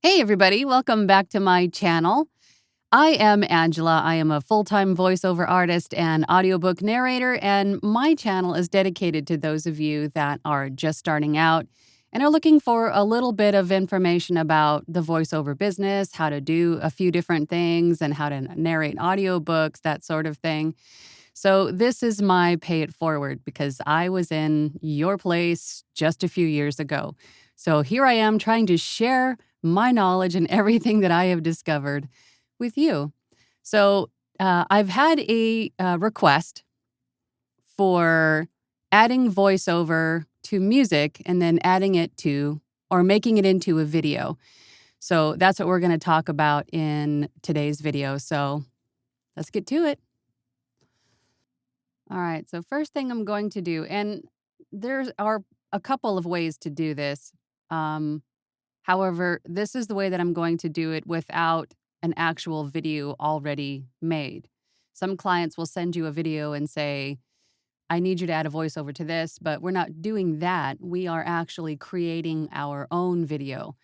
Hey, everybody, welcome back to my channel. I am Angela. I am a full time voiceover artist and audiobook narrator, and my channel is dedicated to those of you that are just starting out and are looking for a little bit of information about the voiceover business, how to do a few different things, and how to narrate audiobooks, that sort of thing. So, this is my pay it forward because I was in your place just a few years ago. So, here I am trying to share my knowledge and everything that I have discovered with you. So, I've had a request for adding voiceover to music and then adding it to or making it into a video. So, that's what we're going to talk about in today's video. So, let's get to it. All right. So, first thing I'm going to do, and there are a couple of ways to do this. Um, However, this is the way that I'm going to do it without an actual video already made. Some clients will send you a video and say, I need you to add a voiceover to this, but we're not doing that. We are actually creating our own video.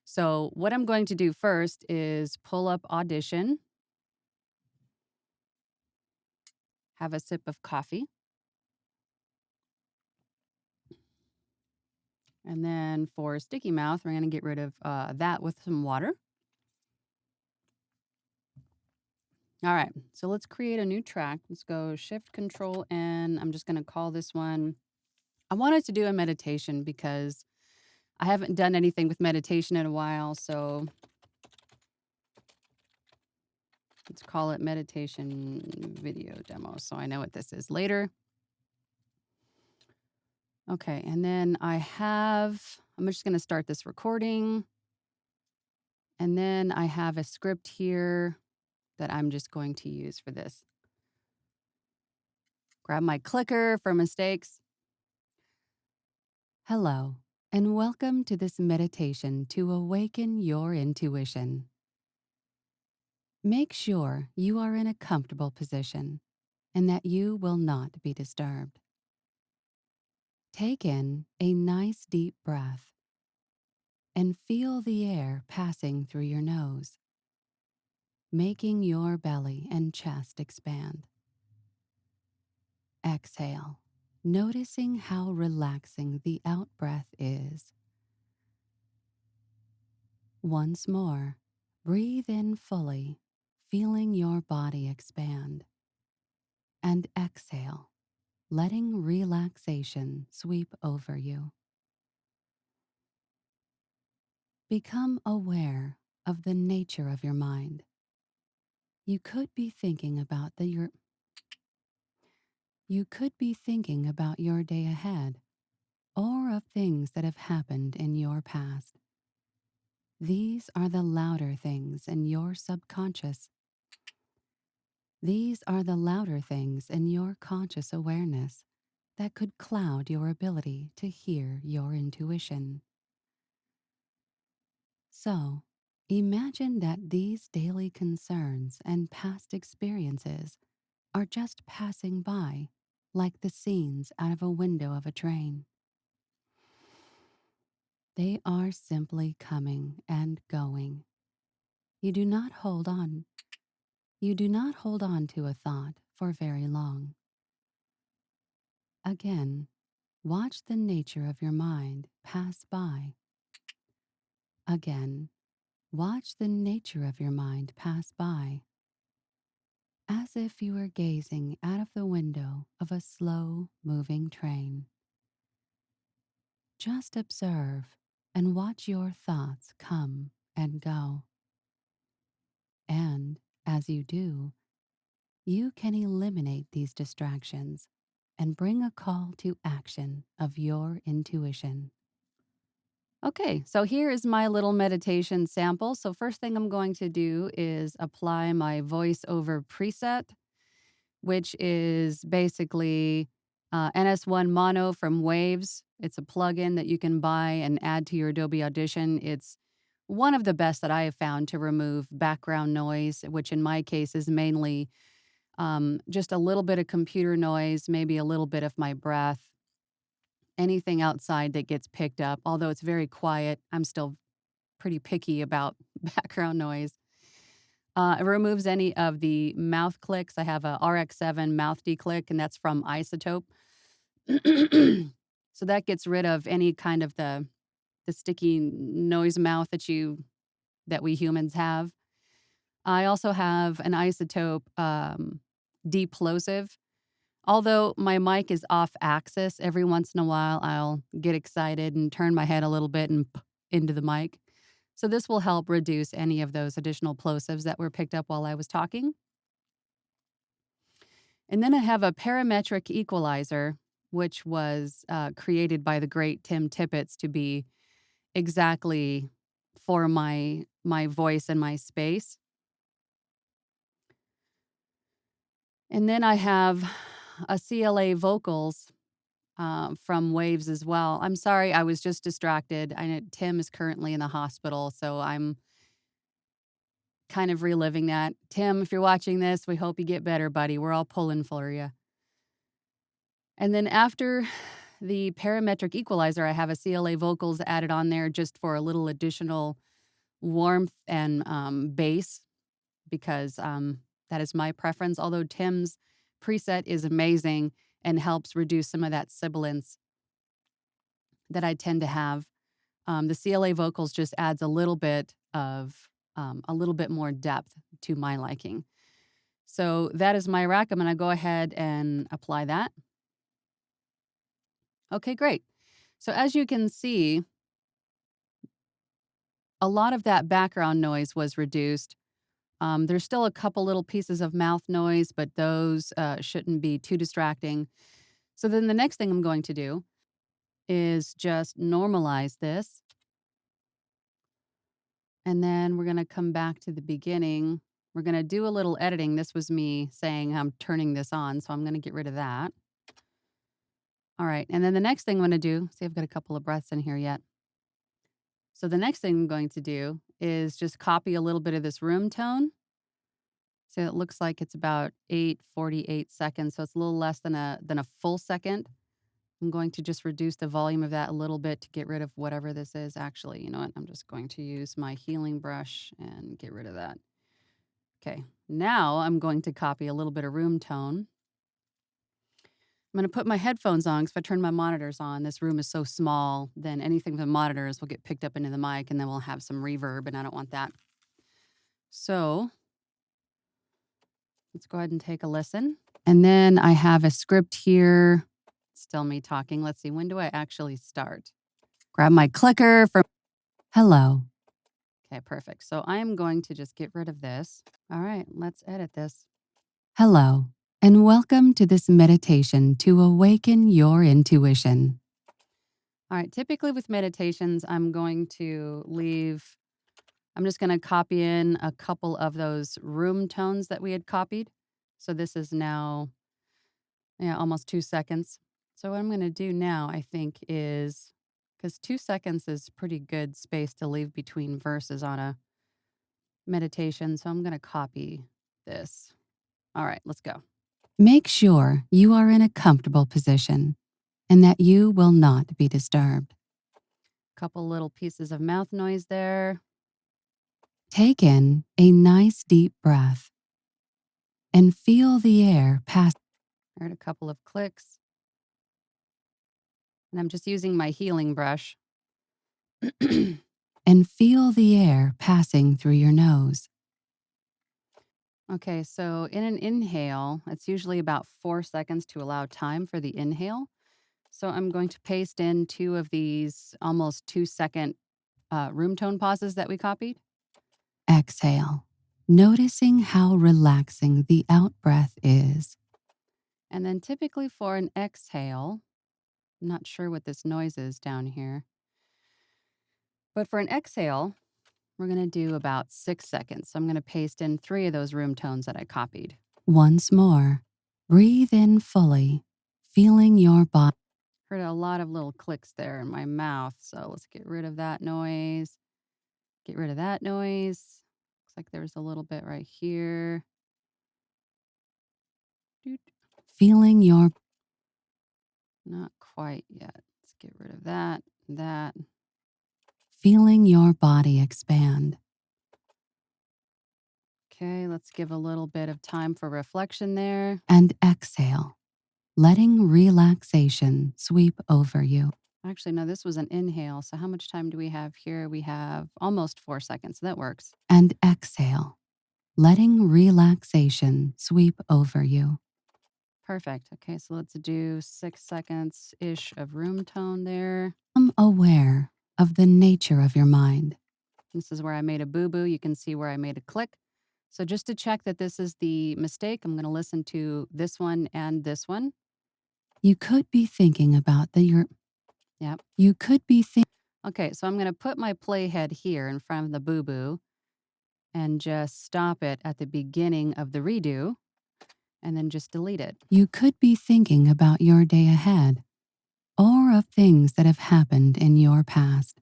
So, what I'm going to do first is pull up Audition, have a sip of coffee, and then for sticky mouth, we're going to get rid of that with some water. All right, so let's create a new track. Let's go Shift Control N. I'm just going to call this one. I wanted to do a meditation because I haven't done anything with meditation in a while. So let's call it Meditation Video Demo. So I know what this is later. Okay, and then I'm just going to start this recording. And then I have a script here that I'm just going to use for this. Grab my clicker for mistakes. Hello, and welcome to this meditation to awaken your intuition. Make sure you are in a comfortable position and that you will not be disturbed. Take in a nice deep breath and feel the air passing through your nose, making your belly and chest expand. Exhale, noticing how relaxing the out-breath is. Once more, breathe in fully, feeling your body expand. And exhale, letting relaxation sweep over you. Become aware of the nature of your mind. You could be thinking about your day ahead or of things that have happened in your past. These are the louder things in your subconscious. These are the louder things in your conscious awareness that could cloud your ability to hear your intuition. So, imagine that these daily concerns and past experiences are just passing by like the scenes out of a window of a train. They are simply coming and going. You do not hold on. You do not hold on to a thought for very long. Again, watch the nature of your mind pass by. Again, watch the nature of your mind pass by, as if you were gazing out of the window of a slow-moving train. Just observe and watch your thoughts come and go. And as you do, you can eliminate these distractions and bring a call to action of your intuition. Okay, so here is my little meditation sample. So first thing I'm going to do is apply my voiceover preset, which is basically NS1 Mono from Waves. It's a plugin that you can buy and add to your Adobe Audition. It's one of the best that I have found to remove background noise, which in my case is mainly just a little bit of computer noise, maybe a little bit of my breath, anything outside that gets picked up. Although it's very quiet, I'm still pretty picky about background noise. It removes any of the mouth clicks. I have a RX7 mouth declick, and that's from Isotope. So that gets rid of any kind of the sticky noise mouth that we humans have. I also have an Isotope deplosive. Although my mic is off axis, every once in a while I'll get excited and turn my head a little bit and into the mic. So this will help reduce any of those additional plosives that were picked up while I was talking. And then I have a parametric equalizer, which was created by the great Tim Tippett to be exactly for my voice and my space. And then I have a CLA vocals from Waves as well. I'm sorry, I was just distracted. I know Tim is currently in the hospital, so I'm kind of reliving that. Tim, if you're watching this, we hope you get better, buddy. We're all pulling for you. And then after the parametric equalizer, I have a CLA vocals added on there just for a little additional warmth and bass because that is my preference. Although Tim's preset is amazing and helps reduce some of that sibilance that I tend to have. The CLA vocals just adds a little bit more depth to my liking. So that is my rack. I'm going to go ahead and apply that. Okay, great. So as you can see, a lot of that background noise was reduced. There's still a couple little pieces of mouth noise, but those shouldn't be too distracting. So then the next thing I'm going to do is just normalize this. And then we're going to come back to the beginning. We're going to do a little editing. This was me saying I'm turning this on, so I'm going to get rid of that. All right. And then the next thing I'm going to do, see, I've got a couple of breaths in here yet. So the next thing I'm going to do is just copy a little bit of this room tone. So it looks like it's about 8:48 seconds. So it's a little less than a full second. I'm going to just reduce the volume of that a little bit to get rid of whatever this is. Actually, you know what? I'm just going to use my healing brush and get rid of that. Okay, now I'm going to copy a little bit of room tone. I'm going to put my headphones on because if I turn my monitors on, this room is so small, then anything from the monitors will get picked up into the mic and then we'll have some reverb, and I don't want that. So let's go ahead and take a listen. And then I have a script here. Still me talking. Let's see, when do I actually start? Grab my clicker for hello. Okay, perfect. So I am going to just get rid of this. All right, let's edit this. Hello, and welcome to this meditation to awaken your intuition. All right, typically with meditations, I'm just going to copy in a couple of those room tones that we had copied. So this is now, almost 2 seconds. So what I'm going to do now, I think, is because 2 seconds is pretty good space to leave between verses on a meditation. So I'm going to copy this. All right, let's go. Make sure you are in a comfortable position and that you will not be disturbed. Couple little pieces of mouth noise there. Take in a nice deep breath and feel the air pass. I heard a couple of clicks. And I'm just using my healing brush. And feel the air passing through your nose. Okay, so in an inhale, it's usually about 4 seconds to allow time for the inhale. So I'm going to paste in 2 of these almost 2-second room tone pauses that we copied. Exhale, noticing how relaxing the out breath is. And then typically for an exhale, I'm not sure what this noise is down here, but for an exhale, we're going to do about 6 seconds. So I'm going to paste in 3 of those room tones that I copied. Once more, breathe in fully, feeling your body. Heard a lot of little clicks there in my mouth. So let's get rid of that noise. Get rid of that noise. Looks like there's a little bit right here. Feeling your... Not quite yet. Let's get rid of that. feeling your body expand. Okay, let's give a little bit of time for reflection there. And exhale, letting relaxation sweep over you. Actually, no, this was an inhale. So, how much time do we have here? We have almost 4 seconds. That works. And exhale, letting relaxation sweep over you. Perfect. Okay, so let's do 6 seconds ish of room tone there. I'm aware of the nature of your mind. This is where I made a boo boo. You can see where I made a click. So, just to check that this is the mistake, I'm going to listen to this one and this one. You could be thinking about your. Yep. You could be thinking. Okay, so I'm going to put my playhead here in front of the boo boo and just stop it at the beginning of the redo and then just delete it. You could be thinking about your day ahead or of things that have happened in your past.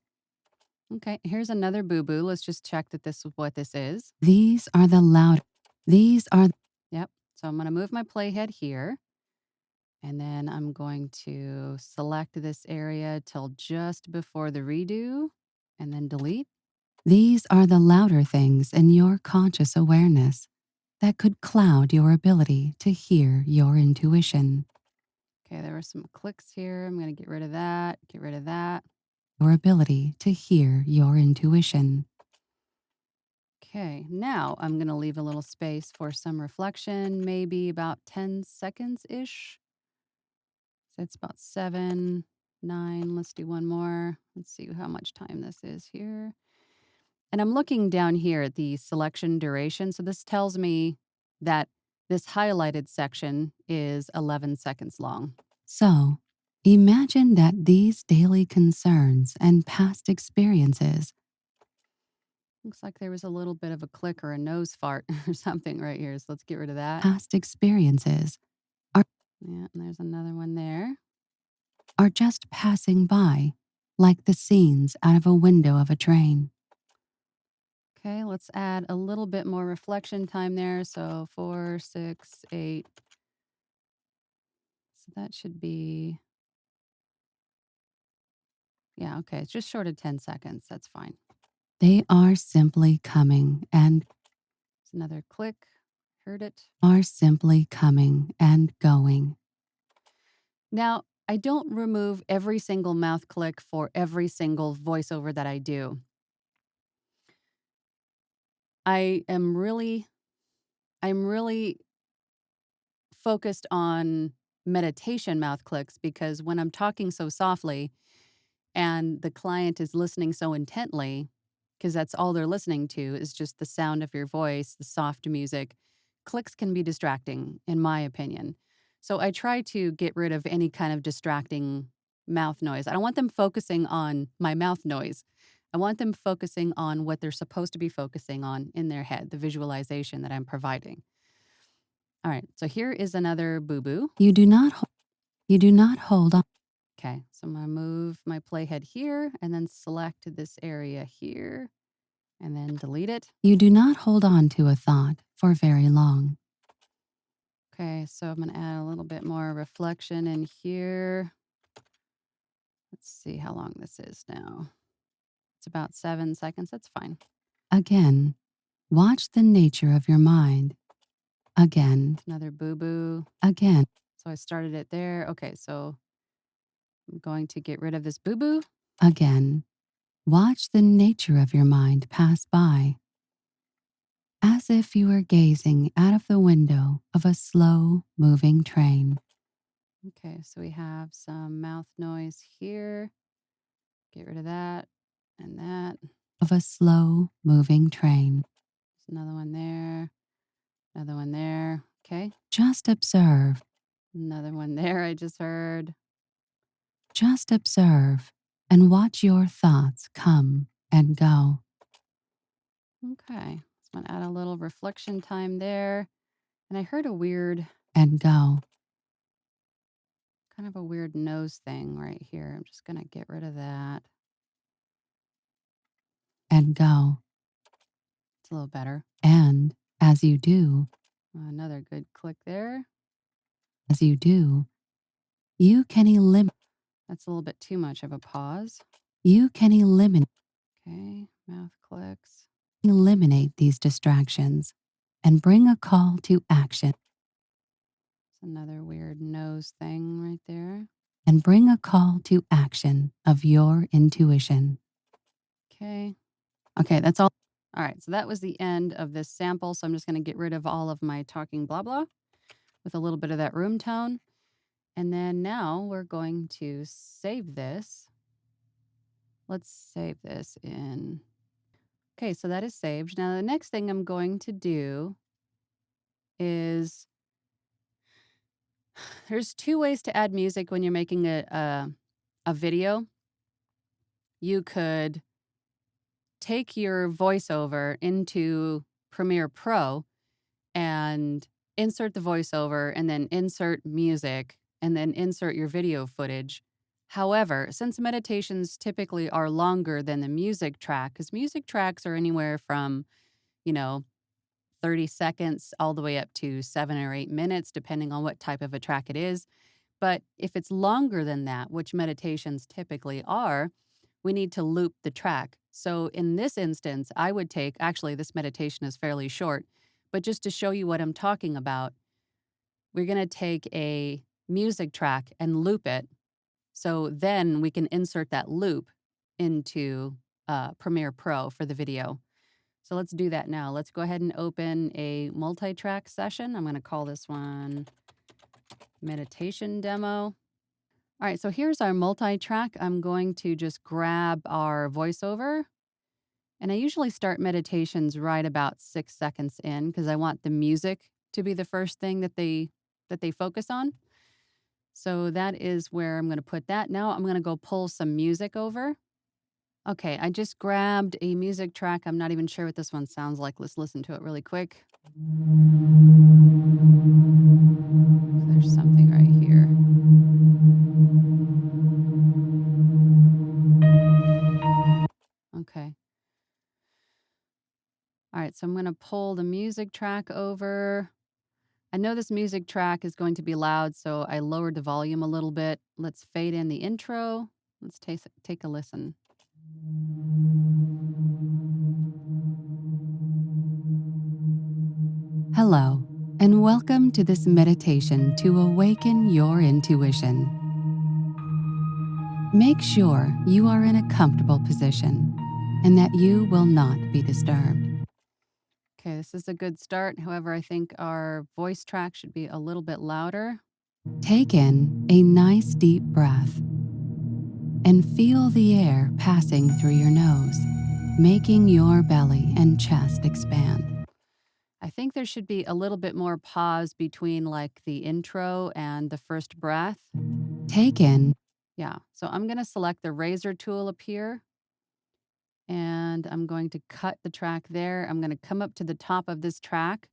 Okay, here's another boo boo. Let's just check that this is what this is. These are the loud. These are. Yep. So I'm going to move my playhead here. And then I'm going to select this area till just before the redo and then delete. These are the louder things in your conscious awareness that could cloud your ability to hear your intuition. Okay, there were some clicks here. I'm going to get rid of that, get rid of that. Your ability to hear your intuition. Okay, now I'm going to leave a little space for some reflection, maybe about 10 seconds ish. So it's about 7, 9. Let's do one more. Let's see how much time this is here. And I'm looking down here at the selection duration. So this tells me that this highlighted section is 11 seconds long. So imagine that these daily concerns and past experiences. Looks like there was a little bit of a click or a nose fart or something right here. So let's get rid of that. Past experiences are. Yeah, and there's another one there. Are just passing by, like the scenes out of a window of a train. Okay, let's add a little bit more reflection time there. So 4, 6, 8. So that should be, yeah, okay. It's just short of 10 seconds. That's fine. They are simply coming and. It's another click. Heard it. Are simply coming and going. Now, I don't remove every single mouth click for every single voiceover that I do. I'm really focused on meditation mouth clicks because when I'm talking so softly and the client is listening so intently, because that's all they're listening to is just the sound of your voice, the soft music, clicks can be distracting, in my opinion. So I try to get rid of any kind of distracting mouth noise. I don't want them focusing on my mouth noise. I want them focusing on what they're supposed to be focusing on in their head, the visualization that I'm providing. All right, so here is another boo-boo. You do not hold on. Okay, so I'm gonna move my playhead here and then select this area here and then delete it. You do not hold on to a thought for very long. Okay, so I'm gonna add a little bit more reflection in here. Let's see how long this is now. It's about 7 seconds, that's fine. Again, watch the nature of your mind. Again. Another boo-boo. Again. So I started it there. Okay, so I'm going to get rid of this boo-boo. Again, watch the nature of your mind pass by, as if you were gazing out of the window of a slow-moving train. Okay, so we have some mouth noise here. Get rid of that and that. Of a slow-moving train. There's another one there. Another one there. Okay. Just observe. Another one there I just heard. Just observe and watch your thoughts come and go. Okay. So I'm going to add a little reflection time there. And I heard a weird and go. Kind of a weird nose thing right here. I'm just going to get rid of that. And go. It's a little better. And as you do, another good click there. As you do, you can eliminate. That's a little bit too much of a pause. You can eliminate. Okay, mouth clicks. Eliminate these distractions and bring a call to action. It's another weird nose thing right there. And bring a call to action of your intuition. Okay. Okay, that's all. All right, so that was the end of this sample. So I'm just going to get rid of all of my talking blah blah with a little bit of that room tone. And then now we're going to save this. Let's save this in. Okay, so that is saved. Now the next thing I'm going to do is there's two ways to add music when you're making a video. You could take your voiceover into Premiere Pro and insert the voiceover and then insert music and then insert your video footage. However, since meditations typically are longer than the music track, because music tracks are anywhere from, you know, 30 seconds all the way up to 7 or 8 minutes, depending on what type of a track it is. But if it's longer than that, which meditations typically are, we need to loop the track. So in this instance, I would take, actually, this meditation is fairly short, but just to show you what I'm talking about, we're going to take a music track and loop it. So then we can insert that loop into Premiere Pro for the video. So let's do that now. Let's go ahead and open a multi-track session. I'm going to call this one meditation demo. All right, so here's our multi-track. I'm going to just grab our voiceover. And I usually start meditations right about 6 seconds in because I want the music to be the first thing that they focus on. So that is where I'm going to put that. Now I'm going to go pull some music over. Okay, I just grabbed a music track. I'm not even sure what this one sounds like. Let's listen to it really quick. There's something right here. Okay. All right, so I'm going to pull the music track over. I know this music track is going to be loud, so I lowered the volume a little bit. Let's fade in the intro. Let's take a listen. Hello, and welcome to this meditation to awaken your intuition. Make sure you are in a comfortable position and that you will not be disturbed. Okay, this is a good start. However, I think our voice track should be a little bit louder. Take in a nice deep breath and feel the air passing through your nose, making your belly and chest expand. I think there should be a little bit more pause between like the intro and the first breath. Take in. Yeah, so I'm going to select the razor tool up here and I'm going to cut the track there. I'm going to come up to the top of this track.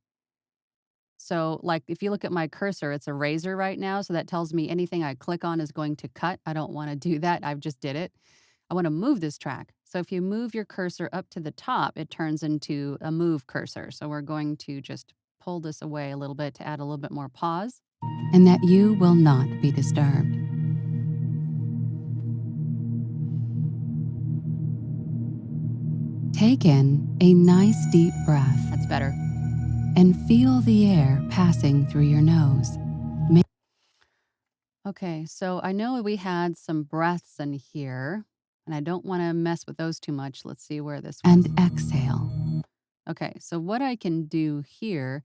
So, like, if you look at my cursor, it's a razor right now. So that tells me anything I click on is going to cut. I don't want to do that. I've just did it. I want to move this track. So if you move your cursor up to the top, it turns into a move cursor. So we're going to just pull this away a little bit to add a little bit more pause. And that you will not be disturbed. Take in a nice deep breath. That's better. And feel the air passing through your nose. Okay, so I know we had some breaths in here, and I don't want to mess with those too much. Let's see where this was. And exhale. Okay, so what I can do here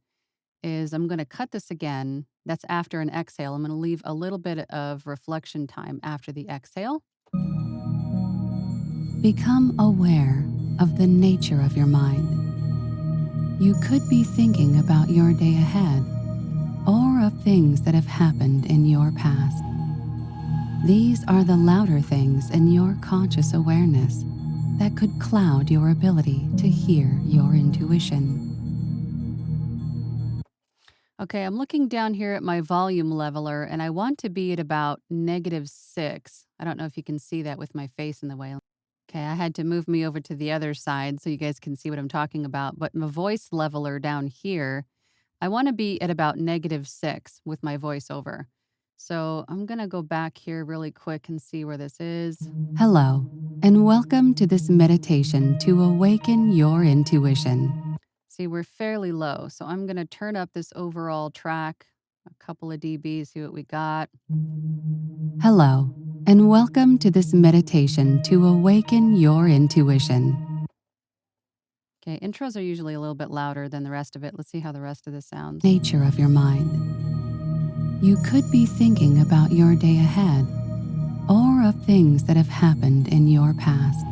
is I'm going to cut this again. That's after an exhale. I'm going to leave a little bit of reflection time after the exhale. Become aware of the nature of your mind. You could be thinking about your day ahead or of things that have happened in your past. These are the louder things in your conscious awareness that could cloud your ability to hear your intuition. Okay, I'm looking down here at my volume leveler and I want to be at about -6. I don't know if you can see that with my face in the way. Okay, I had to move me over to the other side so you guys can see what I'm talking about. But my voice leveler down here, I want to be at about -6 with my voiceover. So I'm going to go back here really quick and see where this is. Hello, and welcome to this meditation to awaken your intuition. See, we're fairly low, so I'm going to turn up this overall track a couple of dBs, see what we got. Hello, and welcome to this meditation to awaken your intuition. Okay, intros are usually a little bit louder than the rest of it. Let's see how the rest of this sounds. Nature of your mind. You could be thinking about your day ahead or of things that have happened in your past.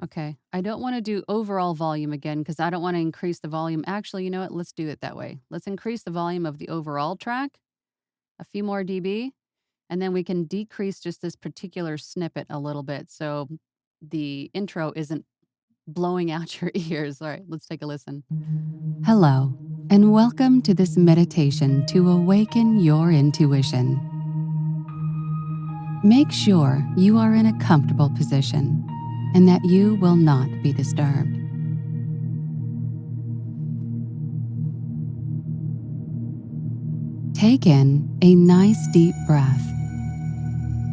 Okay, I don't want to do overall volume again because I don't want to increase the volume. Actually, you know what? Let's do it that way. Let's increase the volume of the overall track a few more dB, and then we can decrease just this particular snippet a little bit so the intro isn't blowing out your ears. All right, let's take a listen. Hello, and welcome to this meditation to awaken your intuition. Make sure you are in a comfortable position and that you will not be disturbed. Take in a nice deep breath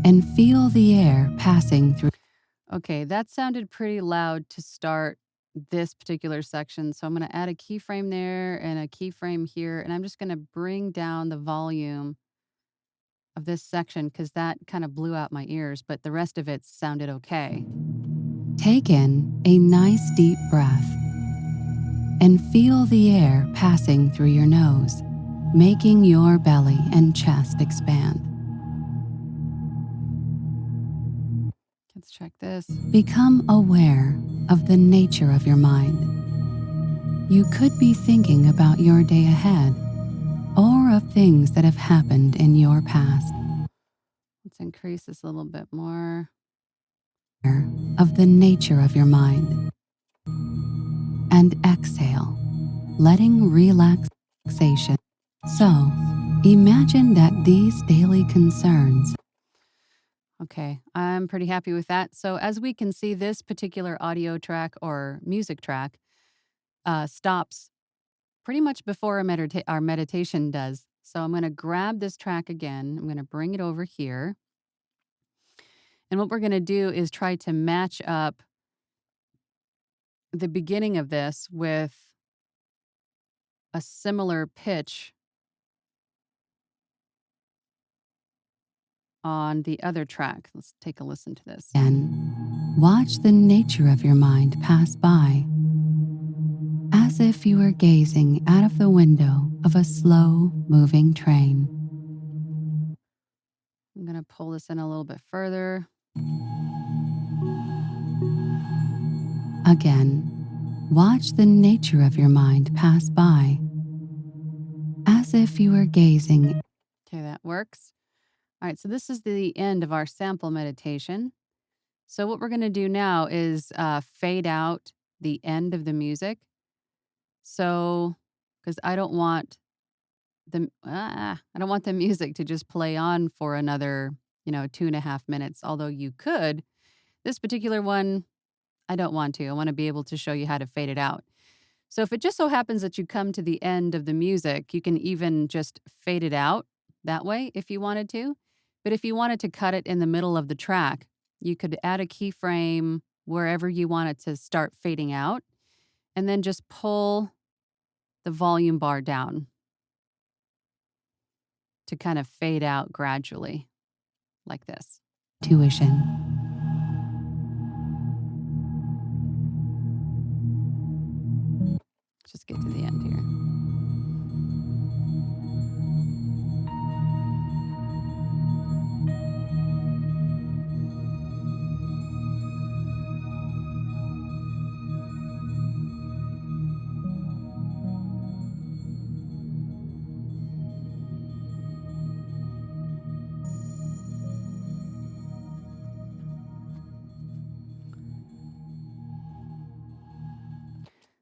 and feel the air passing through. Okay, that sounded pretty loud to start this particular section. So I'm going to add a keyframe there and a keyframe here, and I'm just going to bring down the volume of this section because that kind of blew out my ears, but the rest of it sounded okay. Take in a nice deep breath and feel the air passing through your nose, making your belly and chest expand. Let's check this. Become aware of the nature of your mind. You could be thinking about your day ahead or of things that have happened in your past. Let's increase this a little bit more. Of the nature of your mind. And exhale, letting relaxation. So, imagine that these daily concerns. Okay, I'm pretty happy with that. So, as we can see, this particular audio track or music track stops pretty much before our meditation does. So, I'm going to grab this track again. I'm going to bring it over here. And what we're going to do is try to match up the beginning of this with a similar pitch on the other track. Let's take a listen to this. And watch the nature of your mind pass by, as if you were gazing out of the window of a slow-moving train. I'm going to pull this in a little bit further. Again, watch the nature of your mind pass by, as if you were gazing. Okay, that works. All right, so this is the end of our sample meditation. So what we're going to do now is fade out the end of the music. So, because I don't want the music to just play on for another, 2.5 minutes. Although you could, this particular one, I don't want to. I want to be able to show you how to fade it out. So if it just so happens that you come to the end of the music, you can even just fade it out that way if you wanted to. But if you wanted to cut it in the middle of the track, you could add a keyframe wherever you want it to start fading out, and then just pull the volume bar down to kind of fade out gradually like this. Tuition. Just get to the end here.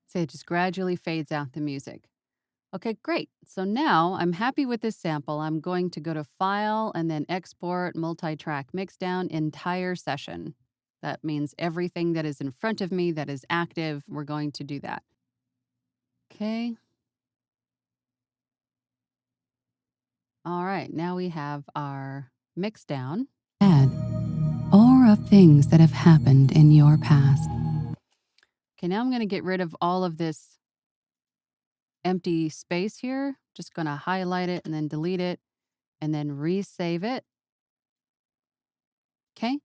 So it just gradually fades out the music. Okay, great. So now I'm happy with this sample. I'm going to go to File and then Export Multi-Track Mixdown Entire Session. That means everything that is in front of me that is active, we're going to do that. Okay. All right, now we have our Mixdown. Add or of things that have happened in your past. Okay, now I'm going to get rid of all of this empty space here. Just going to highlight it and then delete it and then resave it. Okay,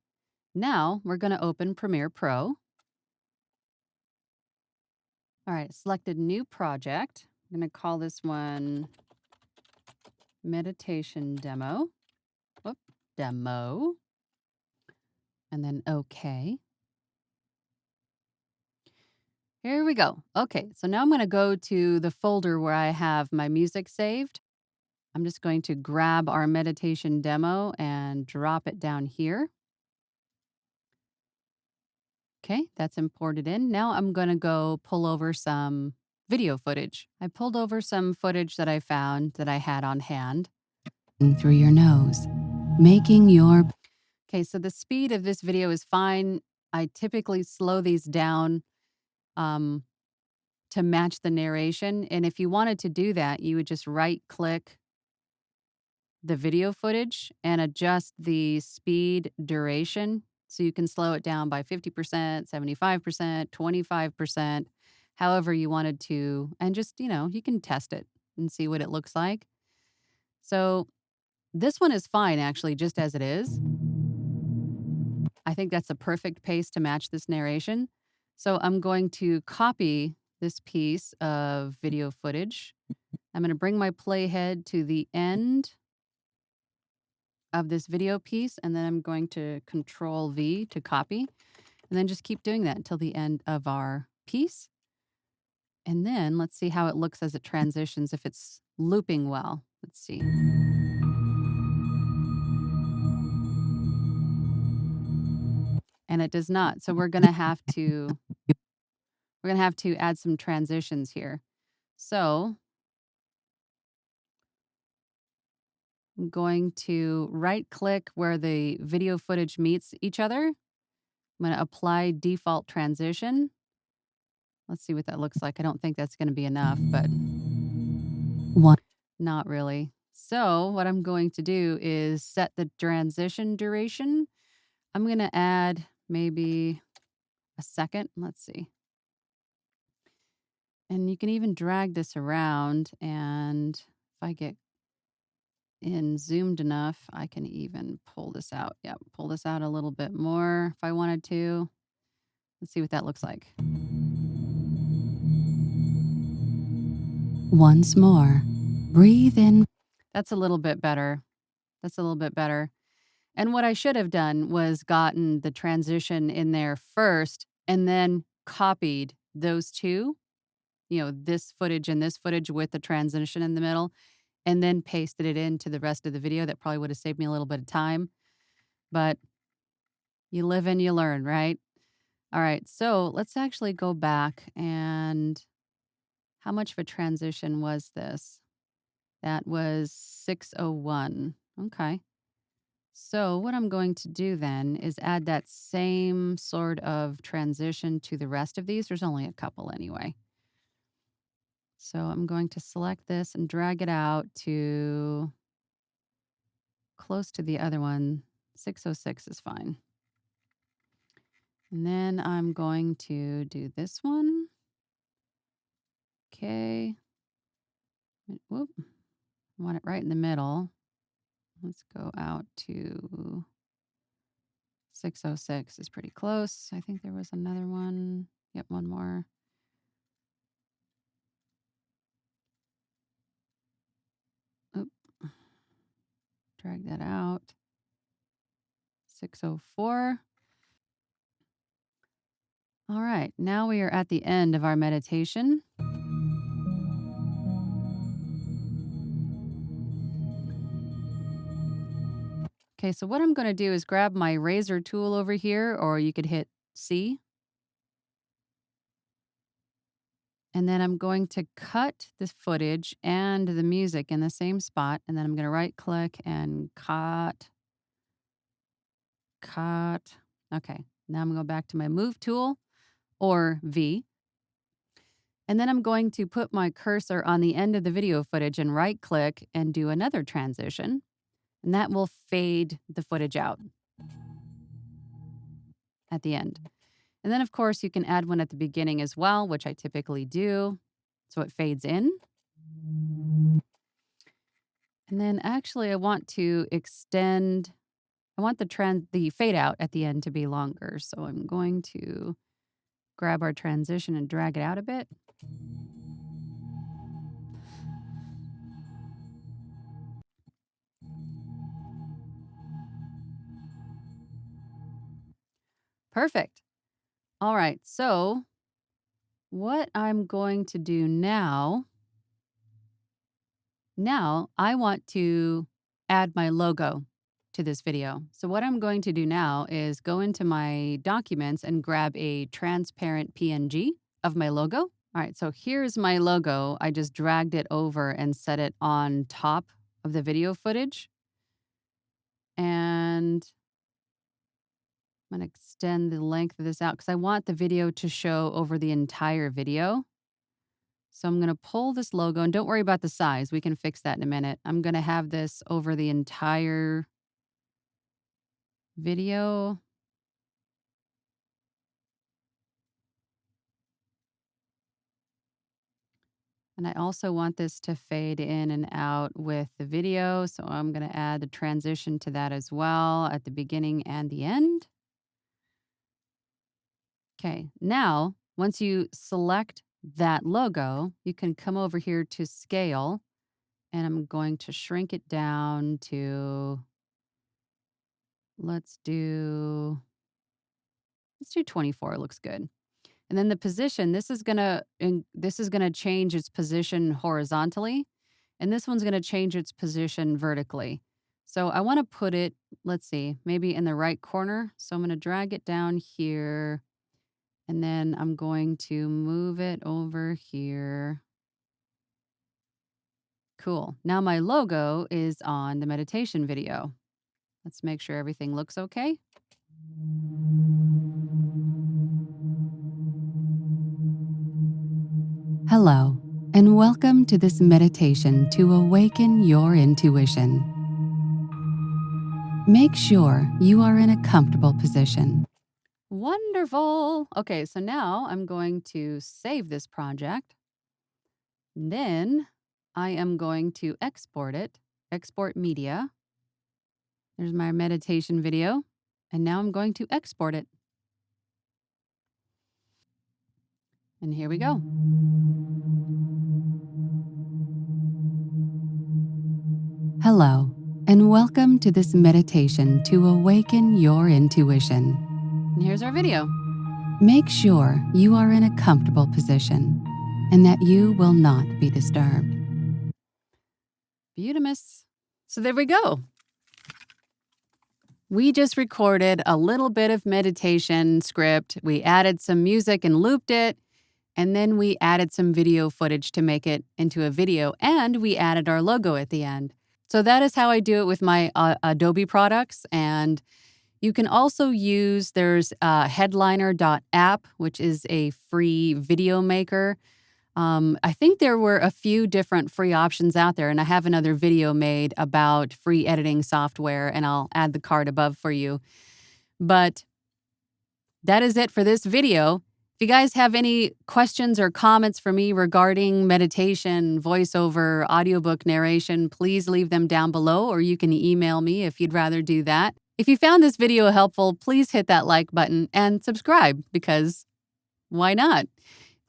now we're going to open Premiere Pro. All right, selected new project. I'm going to call this one Meditation Demo. Whoop, Demo. And then OK. Here we go. Okay, so now I'm going to go to the folder where I have my music saved. I'm just going to grab our meditation demo and drop it down here. Okay, that's imported in. Now I'm going to go pull over some video footage. I pulled over some footage that I found that I had on hand. Through your nose, making your... Okay, so the speed of this video is fine. I typically slow these down to match the narration. And if you wanted to do that, you would just right-click the video footage and adjust the speed duration. So you can slow it down by 50%, 75%, 25%, however you wanted to. And just, you can test it and see what it looks like. So this one is fine, actually, just as it is. I think that's a perfect pace to match this narration. So I'm going to copy this piece of video footage. I'm going to bring my playhead to the end of this video piece, and then I'm going to Control V to copy, and then just keep doing that until the end of our piece. And then let's see how it looks as it transitions, if it's looping well. Let's see. And it does not. So we're going to have to add some transitions here. So I'm going to right-click where the video footage meets each other. I'm going to apply default transition. Let's see what that looks like. I don't think that's going to be enough, but not really. So what I'm going to do is set the transition duration. I'm going to add maybe a second. Let's see. And you can even drag this around, and if I get in zoomed enough, I can even pull this out. Yep, pull this out a little bit more if I wanted to. Let's see what that looks like. Once more, breathe in. That's a little bit better. And what I should have done was gotten the transition in there first and then copied those two, this footage and this footage with the transition in the middle, and then pasted it into the rest of the video. That probably would have saved me a little bit of time, but you live and you learn, right? All right, so let's actually go back, and how much of a transition was this? That was 601. Okay. So what I'm going to do then is add that same sort of transition to the rest of these. There's only a couple anyway. So I'm going to select this and drag it out to close to the other one. 606 is fine. And then I'm going to do this one. Okay. Whoop. I want it right in the middle. Let's go out to 606 is pretty close. I think there was another one. Yep, one more. Oop. Drag that out. 604. All right, now we are at the end of our meditation. Okay, so what I'm going to do is grab my razor tool over here, or you could hit C. And then I'm going to cut this footage and the music in the same spot. And then I'm going to right click and cut. Okay, now I'm going to go back to my move tool, or V. And then I'm going to put my cursor on the end of the video footage and right-click and do another transition. And that will fade the footage out at the end. And then, of course, you can add one at the beginning as well, which I typically do. So it fades in. And then actually I want to extend, I want the fade out at the end to be longer. So I'm going to grab our transition and drag it out a bit. Perfect. All right. So what I'm going to do now I want to add my logo to this video. So what I'm going to do now is go into my documents and grab a transparent PNG of my logo. All right, so here's my logo. I just dragged it over and set it on top of the video footage. And I'm going to extend the length of this out because I want the video to show over the entire video. So I'm going to pull this logo, and don't worry about the size. We can fix that in a minute. I'm going to have this over the entire video. And I also want this to fade in and out with the video. So I'm going to add the transition to that as well at the beginning and the end. Okay, now once you select that logo, you can come over here to scale, and I'm going to shrink it down to, let's do 24. It looks good. And then the position, this is gonna change its position horizontally, and this one's gonna change its position vertically. So I wanna put it, let's see, maybe in the right corner. So I'm gonna drag it down here, and then I'm going to move it over here. Cool. Now my logo is on the meditation video. Let's make sure everything looks okay. Hello, and welcome to this meditation to awaken your intuition. Make sure you are in a comfortable position. Wonderful. Okay, so now I'm going to save this project. Then I am going to export it, export media. There's my meditation video. And now I'm going to export it. And here we go. Hello, and welcome to this meditation to awaken your intuition. And here's our video. Make sure you are in a comfortable position and that you will not be disturbed. Beautimous. So there we go. We just recorded a little bit of meditation script. We added some music and looped it. And then we added some video footage to make it into a video. And we added our logo at the end. So that is how I do it with my Adobe products. And you can also use, there's headliner.app, which is a free video maker. I think there were a few different free options out there, and I have another video made about free editing software, and I'll add the card above for you. But that is it for this video. If you guys have any questions or comments for me regarding meditation, voiceover, audiobook narration, please leave them down below, or you can email me if you'd rather do that. If you found this video helpful, please hit that like button and subscribe, because why not?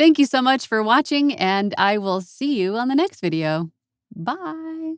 Thank you so much for watching, and I will see you on the next video. Bye.